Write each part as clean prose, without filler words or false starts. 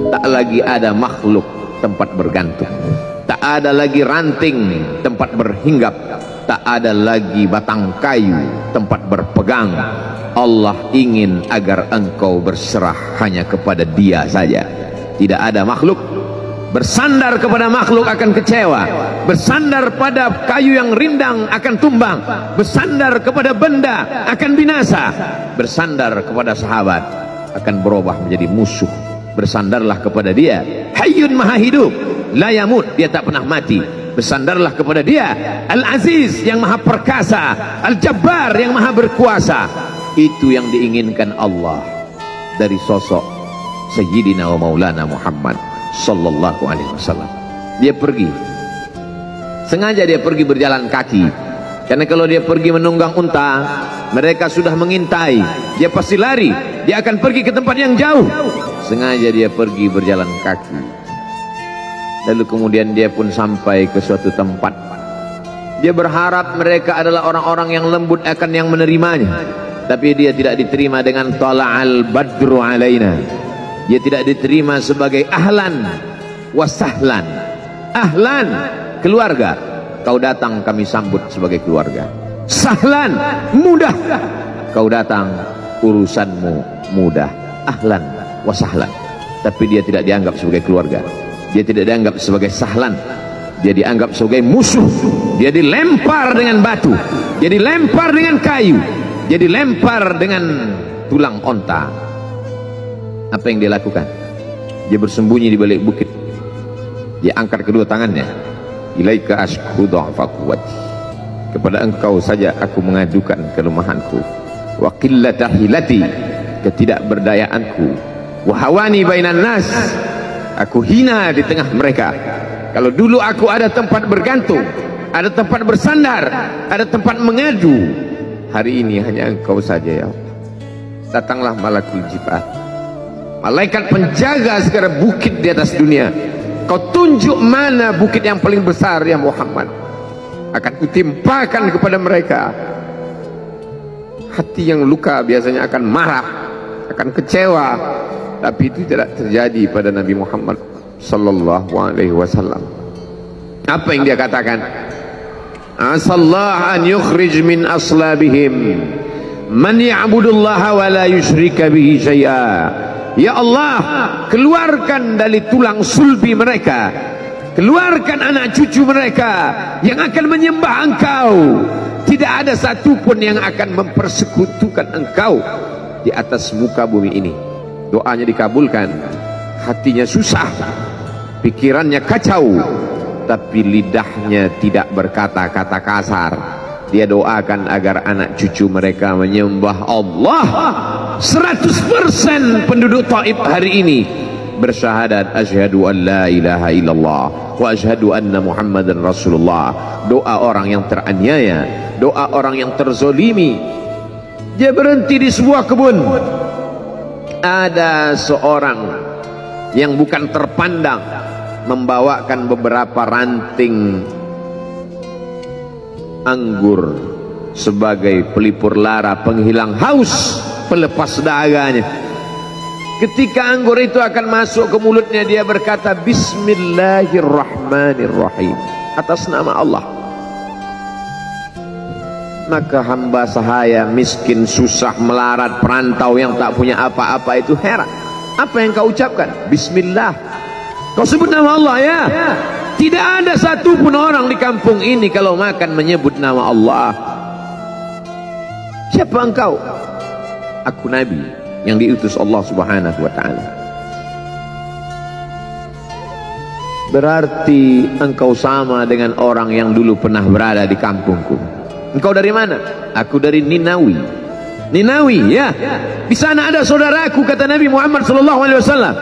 Tak lagi ada makhluk tempat bergantung, tak ada lagi ranting tempat berhinggap, tak ada lagi batang kayu tempat berpegang. Allah ingin agar engkau berserah hanya kepada Dia saja. Tidak ada makhluk. Bersandar kepada makhluk akan kecewa, bersandar pada kayu yang rindang akan tumbang, bersandar kepada benda akan binasa, bersandar kepada sahabat akan berubah menjadi musuh. Bersandarlah kepada Dia, Hayyun Maha Hidup, la yamut, Dia tak pernah mati. Bersandarlah kepada Dia, Al-Aziz yang Maha Perkasa, Al-Jabbar yang Maha Berkuasa. Itu yang diinginkan Allah dari sosok Sayyidina wa Maulana Muhammad sallallahu alaihi wasallam. Dia pergi, sengaja dia pergi berjalan kaki, karena kalau dia pergi menunggang unta, mereka sudah mengintai, dia pasti lari, dia akan pergi ke tempat yang jauh. Sengaja dia pergi berjalan kaki. Lalu kemudian dia pun sampai ke suatu tempat. Dia berharap mereka adalah orang-orang yang lembut akan yang menerimanya, tapi dia tidak diterima dengan tala'al badru alaina. Dia tidak diterima sebagai ahlan wasahlan. Ahlan, keluarga, kau datang kami sambut sebagai keluarga. Sahlan, mudah, kau datang urusanmu mudah. Ahlan wasahlan. Tapi dia tidak dianggap sebagai keluarga, dia tidak dianggap sebagai sahlan, dia dianggap sebagai musuh. Dia dilempar dengan batu, dia dilempar dengan kayu, dia dilempar dengan tulang onta. Apa yang dia lakukan? Dia bersembunyi di balik bukit. Dia angkat kedua tangannya. Ilaika ashku dha'fa quwwati. Kepada engkau saja aku mengadukan kelemahanku. Wa qillata hilati, ketidakberdayaanku. Wa hawani bainan nas, aku hina di tengah mereka. Kalau dulu aku ada tempat bergantung, ada tempat bersandar, ada tempat mengadu, hari ini hanya engkau saja ya Allah. Datanglah malakul jibal, malaikat penjaga segala bukit di atas dunia. Kau tunjuk mana bukit yang paling besar ya Muhammad, akan kutimpakan kepada mereka. Hati yang luka biasanya akan marah, akan kecewa, tapi itu tidak terjadi pada Nabi Muhammad sallallahu alaihi wasallam. Apa yang dia katakan? Asallah an yukhrij min aslabihim man ya'budullaha wa la yusyrika bihi syai'a. Ya Allah, keluarkan dari tulang sulbi mereka, keluarkan anak cucu mereka yang akan menyembah Engkau. Tidak ada satupun yang akan mempersekutukan Engkau di atas muka bumi ini. Doanya dikabulkan, hatinya susah, pikirannya kacau, tapi lidahnya tidak berkata-kata kasar. Dia doakan agar anak cucu mereka menyembah Allah. 100% penduduk Taif hari ini bersyahadat asyhadu an la ilaha illallah wa asyhadu anna Muhammadan Rasulullah. Doa orang yang teraniaya, doa orang yang terzolimi. Dia berhenti di sebuah kebun. Ada seorang yang bukan terpandang membawakan beberapa ranting anggur sebagai pelipur lara, penghilang haus, pelepas dahaganya. Ketika anggur itu akan masuk ke mulutnya, dia berkata Bismillahirrahmanirrahim, atas nama Allah. Maka hamba sahaya miskin, susah, melarat, perantau yang tak punya apa-apa itu heran. Apa yang kau ucapkan? Bismillah. Kau sebut nama Allah ya? Tidak ada satupun orang di kampung ini kalau makan menyebut nama Allah. Siapa engkau? Aku Nabi yang diutus Allah Subhanahu wa ta'ala. Berarti engkau sama dengan orang yang dulu pernah berada di kampungku. Engkau dari mana? Aku dari Ninawi. Ninawi ya. Di sana ada saudaraku, kata Nabi Muhammad sallallahu alaihi wasallam.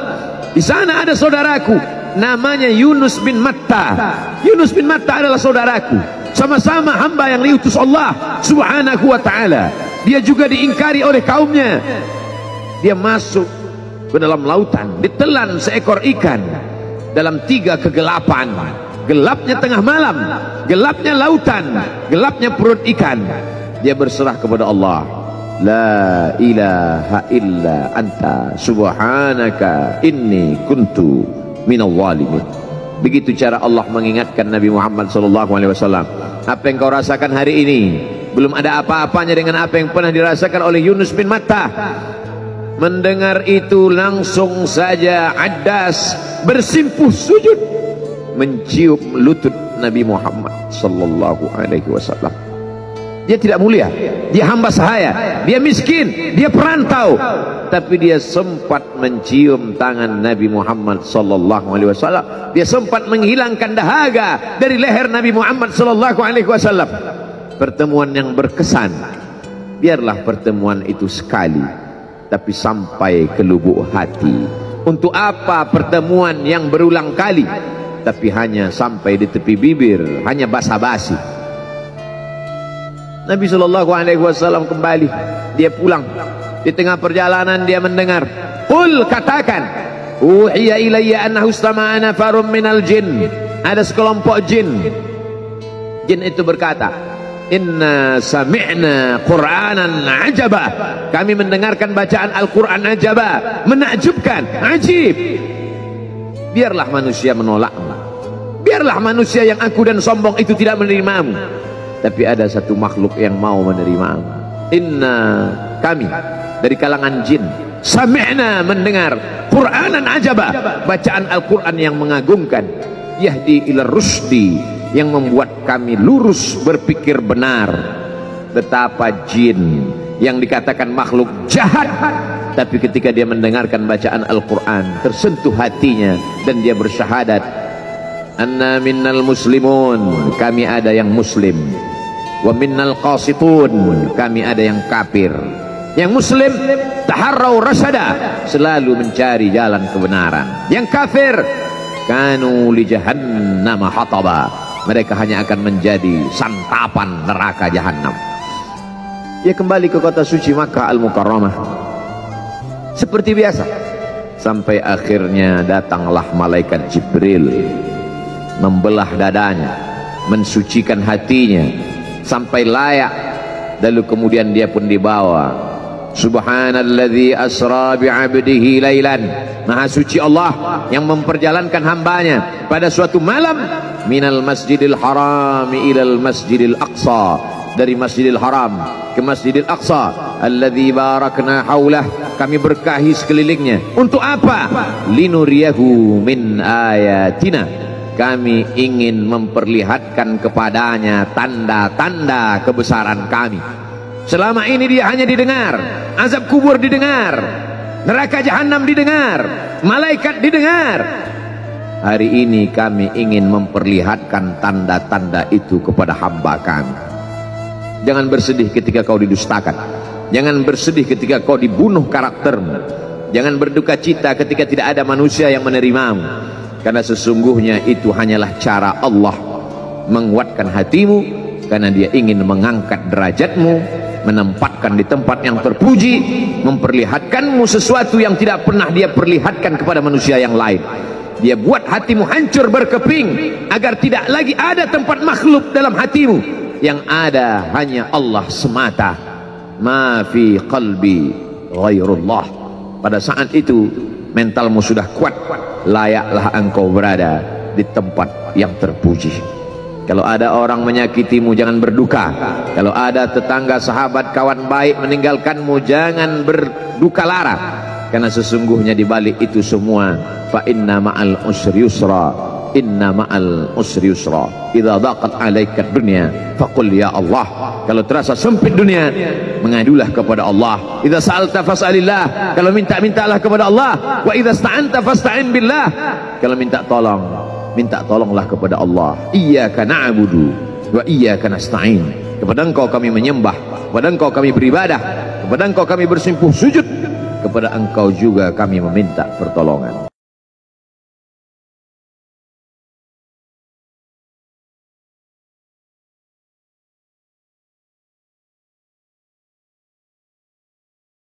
Di sana ada saudaraku namanya Yunus bin Matta. Yunus bin Matta adalah saudaraku. Sama-sama hamba yang diutus Allah Subhanahu wa ta'ala. Dia juga diingkari oleh kaumnya. Dia masuk ke dalam lautan, ditelan seekor ikan dalam 3 kegelapan. Gelapnya tengah malam, gelapnya lautan, gelapnya perut ikan. Dia berserah kepada Allah. la ilaha illa anta subhanaka inni kuntu minal zalimin. Begitu cara Allah mengingatkan Nabi Muhammad SAW. Apa yang kau rasakan hari ini belum ada apa-apanya dengan apa yang pernah dirasakan oleh Yunus bin Matta. Mendengar itu langsung saja Addas bersimpuh sujud mencium lutut Nabi Muhammad SAW. Dia tidak mulia, dia hamba sahaya, dia miskin, dia perantau, tapi dia sempat mencium tangan Nabi Muhammad SAW. Dia sempat menghilangkan dahaga dari leher Nabi Muhammad SAW. Pertemuan yang berkesan. Biarlah pertemuan itu sekali, tapi sampai ke lubuk hati. Untuk apa pertemuan yang berulang kali, tapi hanya sampai di tepi bibir, hanya basa-basi. Nabi SAW kembali, dia pulang. Di tengah perjalanan dia mendengar, qul, katakan, uhiya ilayya annahu istama'a nafarun minal jin. Ada sekelompok jin. Jin itu berkata, inna sami'na qur'anan ajaba. Kami mendengarkan bacaan Al-Quran ajaba, menakjubkan, ajib. Biarlah manusia menolakmu, biarlah manusia yang aku dan sombong itu tidak menerimamu, tapi ada satu makhluk yang mau menerimamu. Inna, kami dari kalangan jin, sami'na, mendengar, Qur'anan ajaba, bacaan Al-Quran yang mengagumkan, yahdi ila rusdi, yang membuat kami lurus berpikir benar. Betapa jin yang dikatakan makhluk jahat, tapi ketika dia mendengarkan bacaan Al-Quran tersentuh hatinya dan dia bersyahadat, anna minnal muslimun, kami ada yang muslim, wa minnal qasitun, kami ada yang kafir. Yang muslim taharrau rasyada, selalu mencari jalan kebenaran. Yang kafir kanu li jahannam hataba, mereka hanya akan menjadi santapan neraka jahanam. Dia kembali ke kota suci Makkah Al-Mukarramah seperti biasa, sampai akhirnya datanglah malaikat Jibril, membelah dadanya, mensucikan hatinya sampai layak. Lalu kemudian dia pun dibawa. Subhanalladzi asra bi'abdihi lailan, maha suci Allah yang memperjalankan hambanya pada suatu malam, minal masjidil harami ilal masjidil aqsa, dari masjidil haram ke masjidil aqsa, alladzi barakna haulah, kami berkahi sekelilingnya. Untuk apa? Linuriyahu min ayatina, kami ingin memperlihatkan kepadanya tanda-tanda kebesaran kami. Selama ini dia hanya didengar, azab kubur didengar, neraka jahanam didengar, malaikat didengar. Hari ini kami ingin memperlihatkan tanda-tanda itu kepada hamba kami. Jangan bersedih ketika kau didustakan, jangan bersedih ketika kau dibunuh karaktermu, jangan berduka cita ketika tidak ada manusia yang menerimamu, karena sesungguhnya itu hanyalah cara Allah menguatkan hatimu, karena dia ingin mengangkat derajatmu, menempatkan di tempat yang terpuji, memperlihatkanmu sesuatu yang tidak pernah dia perlihatkan kepada manusia yang lain. Dia buat hatimu hancur berkeping agar tidak lagi ada tempat makhluk dalam hatimu, yang ada hanya Allah semata. Ma fi qalbi ghairullah. Pada saat itu mentalmu sudah kuat, layaklah engkau berada di tempat yang terpuji. Kalau ada orang menyakitimu, jangan berduka. Kalau ada tetangga, sahabat, kawan baik meninggalkanmu, jangan berduka lara, karena sesungguhnya di balik itu semua, fa inna ma'al usri yusra, inna ma'al usri yusra. Idza daqat 'alaika dunya faqul ya Allah. Kalau terasa sempit dunia, mengadulah kepada Allah. Idza sa'alta fas'alillah, kalau minta-mintalah kepada Allah. Wa idza sta'anta fasta'in billah, kalau minta tolong, minta tolonglah kepada Allah. Iyyaka na'budu wa iyyaka nasta'in, kepada Engkau kami menyembah, kepada Engkau kami beribadah, kepada Engkau kami bersimpuh sujud, kepada Engkau juga kami meminta pertolongan.